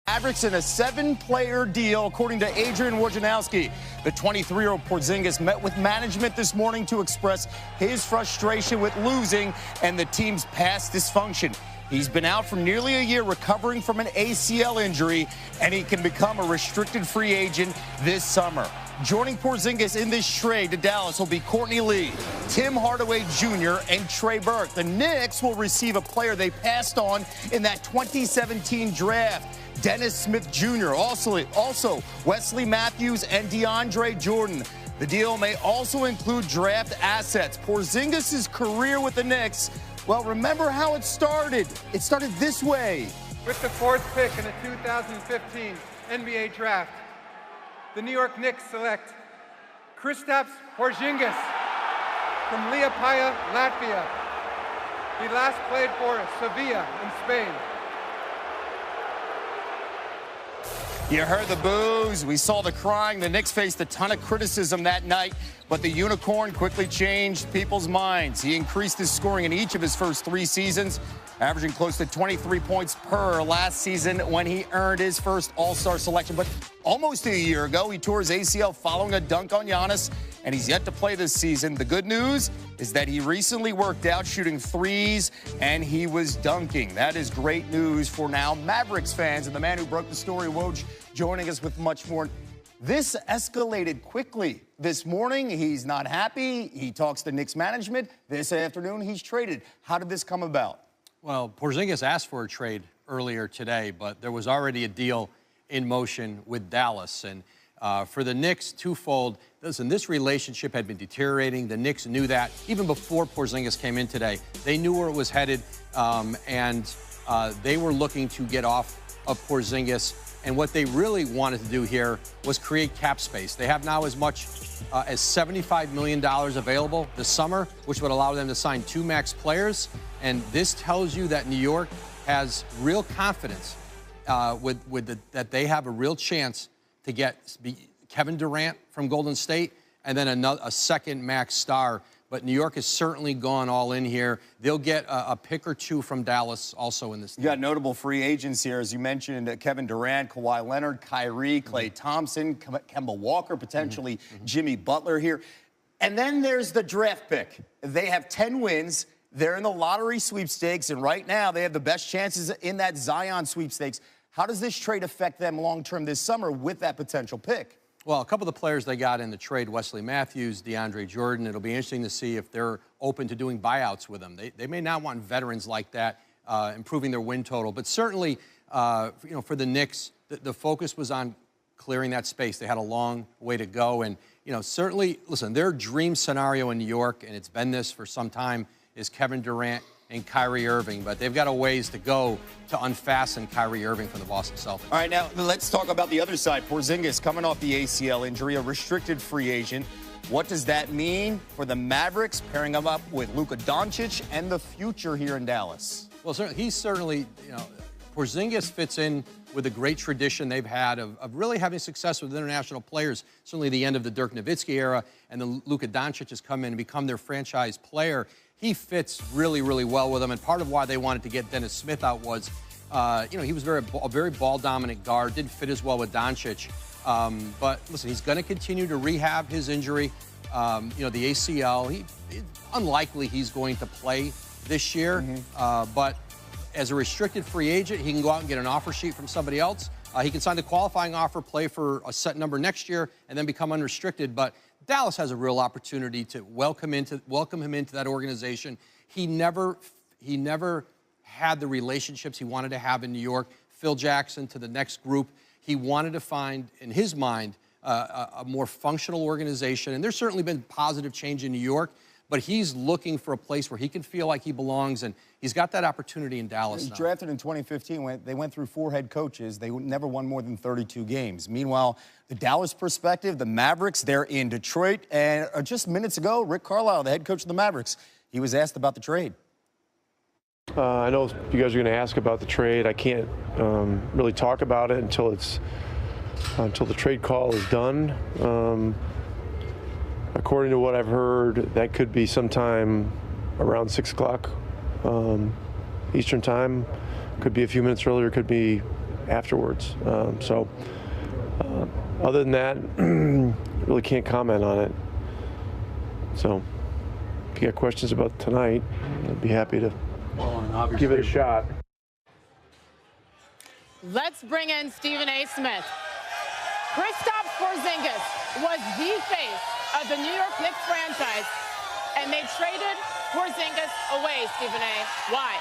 Mavericks in a 7-player deal, according to Adrian Wojnarowski. The 23-year-old Porzingis met with management this morning to express his frustration with losing and the team's past dysfunction. He's been out for nearly a year recovering from an ACL injury, and he can become a restricted free agent this summer. Joining Porzingis in this trade to Dallas will be Courtney Lee, Tim Hardaway Jr., and Trey Burke. The Knicks will receive a player they passed on in that 2017 draft, Dennis Smith Jr., also Wesley Matthews and DeAndre Jordan. The deal may also include draft assets. Porzingis' career with the Knicks, well, remember how it started. It started this way. With the 4th pick in the 2015 NBA Draft, the New York Knicks select Kristaps Porzingis from Liepāja, Latvia. He last played for Sevilla in Spain. You heard the boos. We saw the crying. The Knicks faced a ton of criticism that night, but the Unicorn quickly changed people's minds. He increased his scoring in each of his first 3 seasons, averaging close to 23 points per last season when he earned his first All-Star selection. But almost a year ago, he tore his ACL following a dunk on Giannis, and he's yet to play this season. The good news is that he recently worked out shooting threes, and he was dunking. That is great news for now Mavericks fans. And the man who broke the story, Woj, joining us with much more. This escalated quickly. This morning, he's not happy. He talks to Knicks management. This afternoon, he's traded. How did this come about? Well, Porzingis asked for a trade earlier today, but there was already a deal in motion with Dallas. And for the Knicks, twofold. Listen, this relationship had been deteriorating. The Knicks knew that even before Porzingis came in today. They knew where it was headed, and they were looking to get off of Porzingis. And what they really wanted to do here was create cap space. They have now as much as $75 million available this summer, which would allow them to sign 2 max players. And this tells you that New York has real confidence that they have a real chance to get Kevin Durant from Golden State and then a second max star. But New York has certainly gone all in here. They'll get a pick or 2 from Dallas also in this team. You got notable free agents here, as you mentioned, Kevin Durant, Kawhi Leonard, Kyrie, Klay Thompson, Kemba Walker, potentially Jimmy Butler here. And then there's the draft pick. They have 10 wins. They're in the lottery sweepstakes, and right now they have the best chances in that Zion sweepstakes. How does this trade affect them long-term this summer with that potential pick? Well, a couple of the players they got in the trade, Wesley Matthews, DeAndre Jordan, it'll be interesting to see if they're open to doing buyouts with them. They may not want veterans like that, improving their win total. But certainly, for the Knicks, the focus was on clearing that space. They had a long way to go. And, certainly, listen, their dream scenario in New York, and it's been this for some time, is Kevin Durant and Kyrie Irving, but they've got a ways to go to unfasten Kyrie Irving from the Boston Celtics. All right, now let's talk about the other side. Porzingis coming off the ACL injury, a restricted free agent. What does that mean for the Mavericks, pairing him up with Luka Doncic and the future here in Dallas? Well, he's certainly, Porzingis fits in with a great tradition they've had of really having success with international players. Certainly the end of the Dirk Nowitzki era, and then Luka Doncic has come in and become their franchise player. He fits really, really well with them, and part of why they wanted to get Dennis Smith out was, he was a very ball-dominant guard, didn't fit as well with Doncic. But listen, he's going to continue to rehab his injury. The ACL, it's unlikely he's going to play this year, but as a restricted free agent, he can go out and get an offer sheet from somebody else. He can sign the qualifying offer, play for a set number next year, and then become unrestricted. But Dallas has a real opportunity to welcome him into that organization. He never had the relationships he wanted to have in New York. Phil Jackson to the next group. He wanted to find, in his mind, a more functional organization. And there's certainly been positive change in New York, but he's looking for a place where he can feel like he belongs, and he's got that opportunity in Dallas now. He was drafted in 2015. They went through 4 head coaches. They never won more than 32 games. Meanwhile, the Dallas perspective, the Mavericks, they're in Detroit. And just minutes ago, Rick Carlisle, the head coach of the Mavericks, he was asked about the trade. I know you guys are going to ask about the trade. I can't really talk about it until the trade call is done. According to what I've heard, that could be sometime around 6 o'clock Eastern time. Could be a few minutes earlier, could be afterwards. Other than that, really can't comment on it. So if you got questions about tonight, I'd be happy to give it a shot. Let's bring in Stephen A. Smith. Kristaps Porzingis was the face of the New York Knicks franchise, and they traded Porzingis away, Stephen A. Why?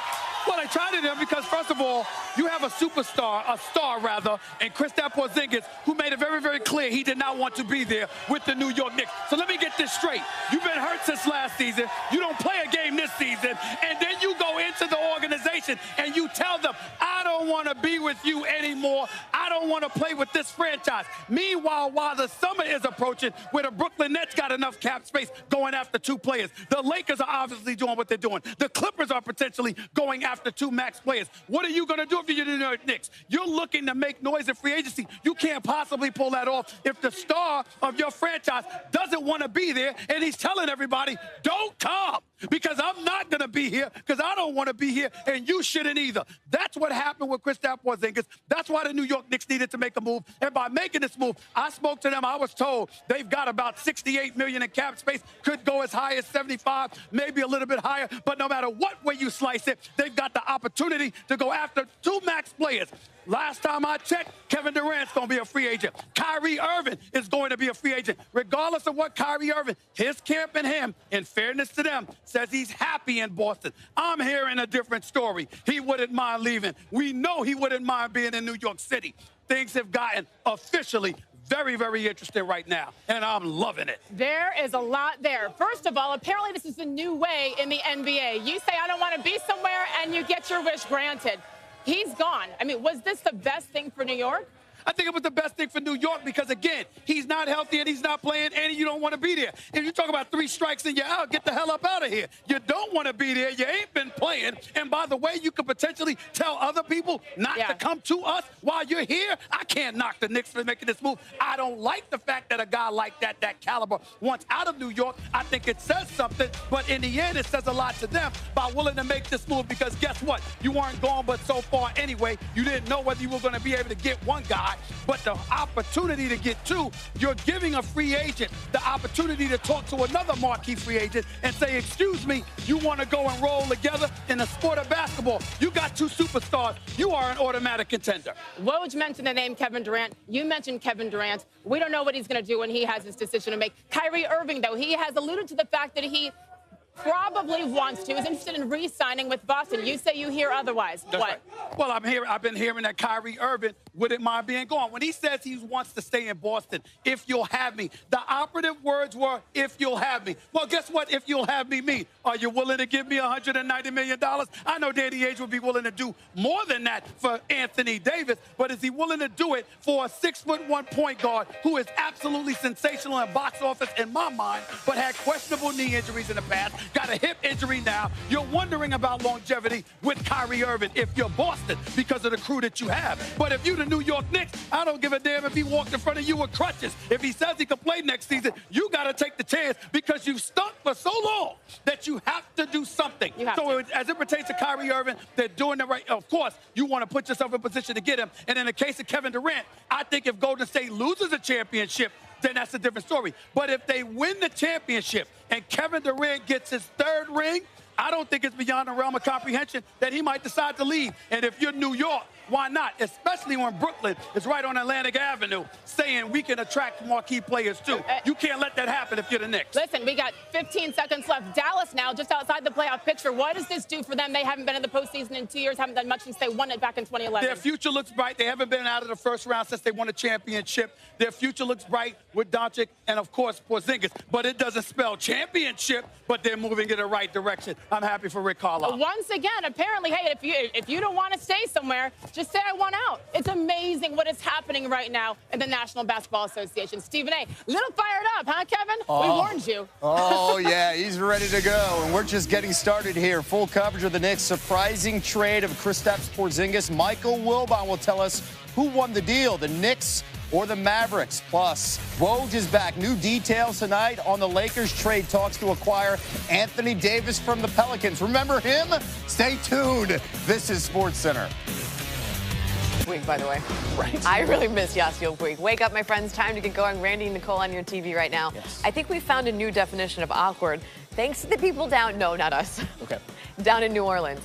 Well, they traded him because, first of all, you have a superstar, a star rather, and Kristaps Porzingis, who made it very, very clear he did not want to be there with the New York Knicks. So let me get this straight. You've been hurt since last season. You don't play a game this season. And then you go into the organization and you tell them, I don't want to be with you anymore. I don't want to play with this franchise. Meanwhile, while the summer is approaching, where the Brooklyn Nets got enough cap space going after 2 players, the Lakers are obviously doing what they're doing. The Clippers are potentially going after 2 max players. What are you going to do if you're the New York Knicks? You're looking to make noise in free agency. You can't possibly pull that off if the star of your franchise doesn't want to be there, and he's telling everybody, don't come, because I'm not going to be here, because I don't want to be here, and you shouldn't either. That's what happened with Kristaps Porzingis. That's why the New York Knicks needed to make a move, and by making this move, I spoke to them. I was told they've got about $68 million in cap space, could go as high as 75, maybe a little bit higher, but no matter what way you slice it, they've got the opportunity to go after 2 max players. Last time I checked, Kevin Durant's going to be a free agent. Kyrie Irving is going to be a free agent. Regardless of what Kyrie Irving, his camp and him, in fairness to them, says he's happy in Boston. I'm hearing a different story. He wouldn't mind leaving. We know he wouldn't mind being in New York City. Things have gotten officially very, very interesting right now, and I'm loving it. There is a lot there. First of all, apparently this is the new way in the NBA. You say, I don't want to be somewhere, and you get your wish granted. He's gone. I mean, was this the best thing for New York? I think it was the best thing for New York because, again, he's not healthy and he's not playing, and you don't want to be there. If you talk about 3 strikes and you're out, get the hell up out of here. You don't want to be there. You ain't been playing. And by the way, you could potentially tell other people not to come to us while you're here. I can't knock the Knicks for making this move. I don't like the fact that a guy like that caliber, wants out of New York. I think it says something, but in the end, it says a lot to them by willing to make this move because guess what? You weren't gone but so far anyway. You didn't know whether you were going to be able to get one guy. But the opportunity to get 2, you're giving a free agent the opportunity to talk to another marquee free agent and say, excuse me, you want to go and roll together in the sport of basketball. You got 2 superstars. You are an automatic contender. Woj mentioned the name Kevin Durant. You mentioned Kevin Durant. We don't know what he's going to do when he has his decision to make. Kyrie Irving, though, he has alluded to the fact that he probably wants to, is interested in re-signing with Boston. You say you hear otherwise. That's what? Right. Well, I've been hearing that Kyrie Irving wouldn't mind being gone. When he says he wants to stay in Boston, if you'll have me, the operative words were, if you'll have me. Well, guess what if you'll have me mean? Are you willing to give me $190 million? I know Danny Ainge would be willing to do more than that for Anthony Davis, but is he willing to do it for a 6'1" point guard who is absolutely sensational in box office in my mind, but had questionable knee injuries in the past, got a hip injury now? You're wondering about longevity with Kyrie Irving if you're Boston because of the crew that you have. But if you're the New York Knicks, I don't give a damn if he walked in front of you with crutches. If he says he can play next season, you got to take the chance because you've stunk for so long that you have to do something. So as it pertains to Kyrie Irving, they're doing the right. Of course, you want to put yourself in position to get him. And in the case of Kevin Durant, I think if Golden State loses a championship, then that's a different story. But if they win the championship and Kevin Durant gets his 3rd ring, I don't think it's beyond the realm of comprehension that he might decide to leave. And if you're New York, why not? Especially when Brooklyn is right on Atlantic Avenue saying we can attract marquee players too. You can't let that happen if you're the Knicks. Listen, we got 15 seconds left. Dallas now just outside the playoff picture. What does this do for them? They haven't been in the postseason in 2 years, haven't done much since they won it back in 2011. Their future looks bright. They haven't been out of the first round since they won a championship. Their future looks bright with Doncic and, of course, Porzingis. But it doesn't spell championship, but they're moving in the right direction. I'm happy for Rick Carlisle. Once again, apparently, hey, if you don't want to stay somewhere, just say I want out. It's amazing what is happening right now in the National Basketball Association. Stephen A., little fired up, huh, Kevin? We warned you. Oh, yeah, he's ready to go. And we're just getting started here. Full coverage of the Knicks' surprising trade of Kristaps Porzingis. Michael Wilbon will tell us who won the deal, the Knicks or the Mavericks. Plus, Woj is back. New details tonight on the Lakers trade talks to acquire Anthony Davis from the Pelicans. Remember him? Stay tuned. This is SportsCenter. Puig, by the way. Right. I really miss Yasiel Puig. Wake up, my friends. Time to get going. Randy and Nicole on your TV right now. Yes. I think we found a new definition of awkward. Thanks to the people down, no, not us. Okay. Down in New Orleans.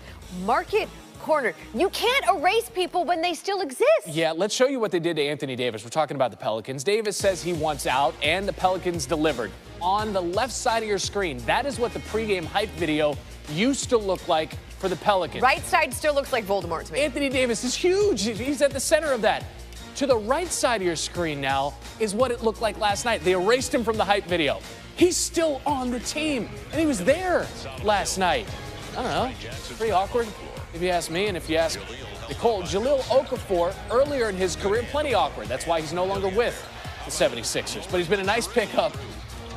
Market corner. You can't erase people when they still exist. Yeah, let's show you what they did to Anthony Davis. We're talking about the Pelicans. Davis says he wants out, and the Pelicans delivered. On the left side of your screen, that is what the pregame hype video used to look like for the Pelicans. Right side still looks like Voldemort to me. Anthony Davis is huge. He's at the center of that. To the right side of your screen now is what it looked like last night. They erased him from the hype video. He's still on the team, and he was there last night. I don't know. Pretty awkward, if you ask me, and if you ask Nicole. Jahlil Okafor, earlier in his career, plenty awkward. That's why he's no longer with the 76ers. But he's been a nice pickup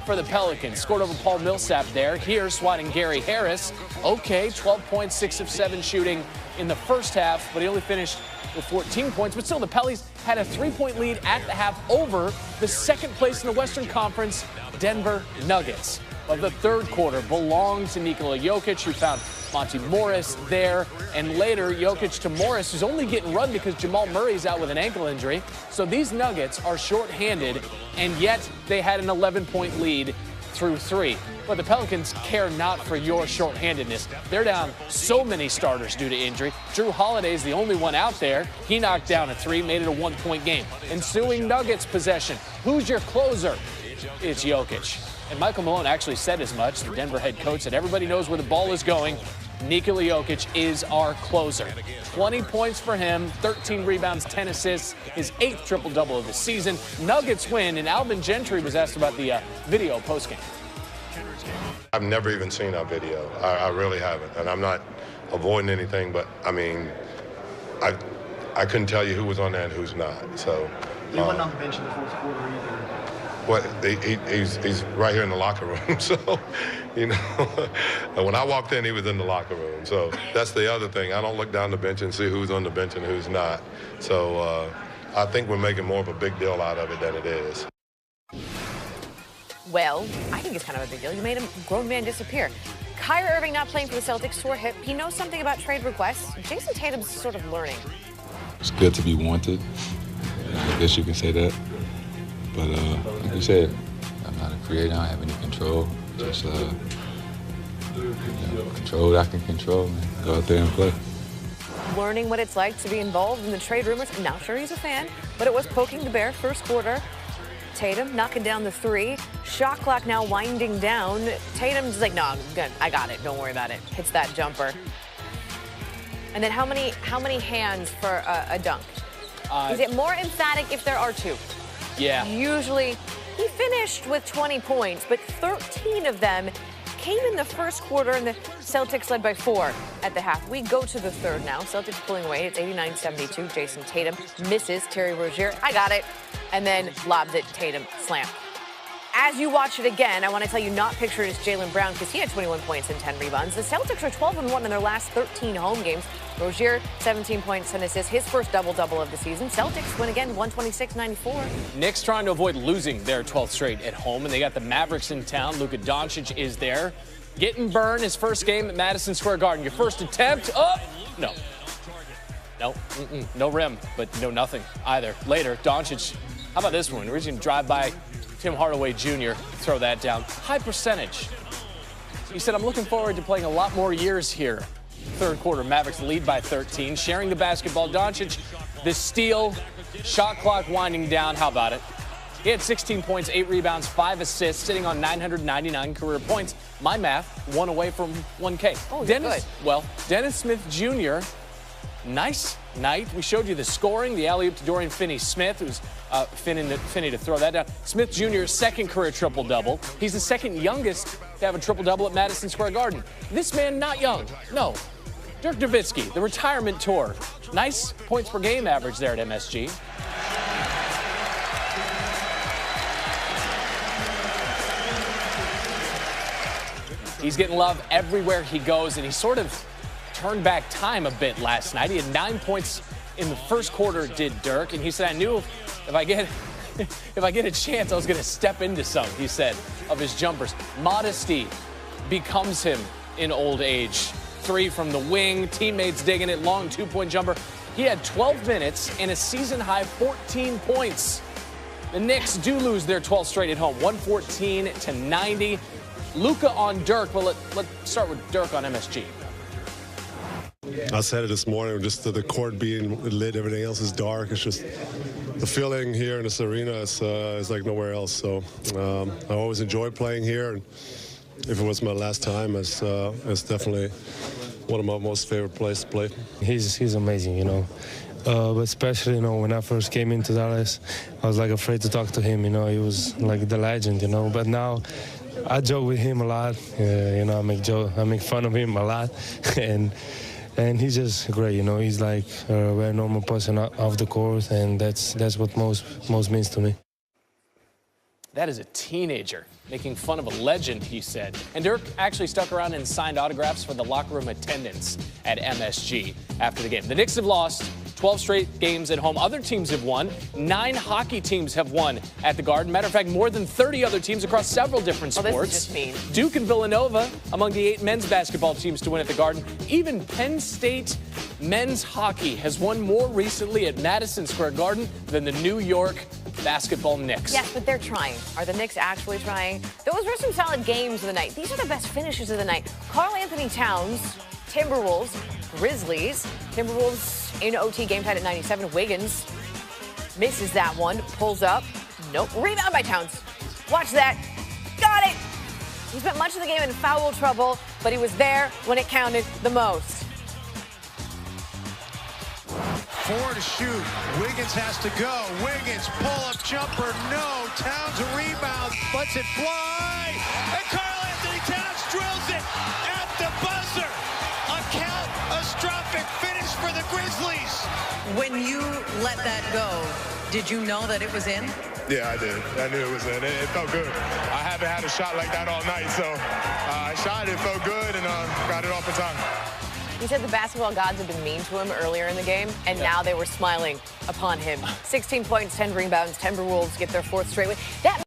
for the Pelicans. Scored over Paul Millsap there. Here, swatting Gary Harris. Okay, 12 points, 6 of 7 shooting in the first half, but he only finished with 14 points. But still, the Pellies had a 3-point lead at the half over the second place in the Western Conference, Denver Nuggets. But the third quarter belonged to Nikola Jokic, who found Monty Morris there. And later, Jokic to Morris, who's only getting run because Jamal Murray's out with an ankle injury. So these Nuggets are shorthanded, and yet they had an 11-point lead through 3. But the Pelicans care not for your shorthandedness. They're down so many starters due to injury. Drew Holiday's the only one out there. He knocked down a 3, made it a 1-point game. Ensuing Nuggets possession. Who's your closer? It's Jokic. And Michael Malone actually said as much, the Denver head coach, that everybody knows where the ball is going. Nikola Jokic is our closer. 20 points for him, 13 rebounds, 10 assists, his 8th triple-double of the season. Nuggets win, and Alvin Gentry was asked about the video postgame. I've never even seen our video. I really haven't, and I'm not avoiding anything, but, I mean, I couldn't tell you who was on there and who's not. So he wasn't on the bench in the fourth quarter either. Well, he's right here in the locker room. So, you know, when I walked in, he was in the locker room. So that's the other thing. I don't look down the bench and see who's on the bench and who's not. So I think we're making more of a big deal out of it than it is. Well, I think it's kind of a big deal. You made a grown man disappear. Kyrie Irving not playing for the Celtics, sore hip. He knows something about trade requests. Jason Tatum's sort of learning. It's good to be wanted. I guess you can say that. But like you said, I'm not a creator. I don't have any control. Just control what I can control and go out there and play. Learning what it's like to be involved in the trade rumors. I'm not sure he's a fan, but it was poking the bear first quarter. Tatum knocking down the 3. Shot clock now winding down. Tatum's like, no, I'm good. I got it. Don't worry about it. Hits that jumper. And then how many hands for a dunk? Is it more emphatic if there are 2? Yeah. Usually, he finished with 20 points, but 13 of them came in the first quarter, and the Celtics led by 4 at the half. We go to the third now. Celtics pulling away. It's 89-72. Jason Tatum misses. Terry Rozier, I got it. And then lobs it. Tatum slam. As you watch it again, I want to tell you not pictured as Jaylen Brown because he had 21 points and 10 rebounds. The Celtics are 12-1 in their last 13 home games. Rozier, 17 points and assists, his first double-double of the season. Celtics win again, 126-94. Knicks trying to avoid losing their 12th straight at home, and they got the Mavericks in town. Luka Doncic is there. Getting burned his first game at Madison Square Garden. Your first attempt, no. No rim, but no nothing either. Later, Doncic, how about this one? We're just going to drive by Tim Hardaway Jr., throw that down. High percentage. He said, I'm looking forward to playing a lot more years here. Third quarter, Mavericks lead by 13. Sharing the basketball, Doncic, the steal, shot clock winding down. How about it? He had 16 points, 8 rebounds, 5 assists, sitting on 999 career points. My math, 1 away from 1K. Oh, good. Dennis Smith Jr., nice night. We showed you the scoring, the alley-oop to Dorian Finney-Smith, who's Finney to throw that down. Smith Jr.'s second career triple-double. He's the second youngest to have a triple-double at Madison Square Garden. This man not young, no. Dirk Nowitzki, the retirement tour. Nice points per game average there at MSG. He's getting love everywhere he goes, and he sort of turned back time a bit last night. He had 9 points in the first quarter, did Dirk, and he said, I knew if I get a chance, I was going to step into some, he said, of his jumpers. Modesty becomes him in old age. 3 from the wing, teammates digging it, long 2-point jumper. He had 12 minutes and a season-high 14 points. The Knicks do lose their 12th straight at home, 114-90. Luka on Dirk. Well, let's start with Dirk on MSG. I said it this morning, just the court being lit, everything else is dark. It's just the feeling here in this arena is like nowhere else. So I always enjoy playing here, and if it was my last time, it's definitely one of my most favorite places to play. He's amazing, you know. But especially, you know, when I first came into Dallas, I was like afraid to talk to him. You know, he was like the legend, you know. But now I joke with him a lot. You know, I make fun of him a lot, and he's just great. You know, he's like a very normal person off the court, and that's what most means to me. That is a teenager making fun of a legend, he said. And Dirk actually stuck around and signed autographs for the locker room attendants at MSG after the game. The Knicks have lost 12 straight games at home. Other teams have won. 9 hockey teams have won at the Garden. Matter of fact, more than 30 other teams across several different sports. This is just mean. Duke and Villanova among the 8 men's basketball teams to win at the Garden. Even Penn State men's hockey has won more recently at Madison Square Garden than the New York basketball Knicks. Yes, but they're trying. Are the Knicks actually trying? Those were some solid games of the night. These are the best finishes of the night. Karl-Anthony Towns, Timberwolves, Grizzlies. Timberwolves in OT, game tied at 97. Wiggins misses that one, pulls up. Nope. Rebound by Towns. Watch that. Got it. He spent much of the game in foul trouble, but he was there when it counted the most. 4 to shoot. Wiggins has to go. Wiggins, pull-up jumper, no. Towns a rebound, lets it fly. And Karl-Anthony Towns drills it at the buzzer. A catastrophic finish for the Grizzlies. When you let that go, did you know that it was in? Yeah, I did. I knew it was in. It felt good. I haven't had a shot like that all night, so I shot it, felt good, and got it off in time. He said the basketball gods had been mean to him earlier in the game, and now they were smiling upon him. 16 points, 10 rebounds. Timberwolves get their 4th straight win. That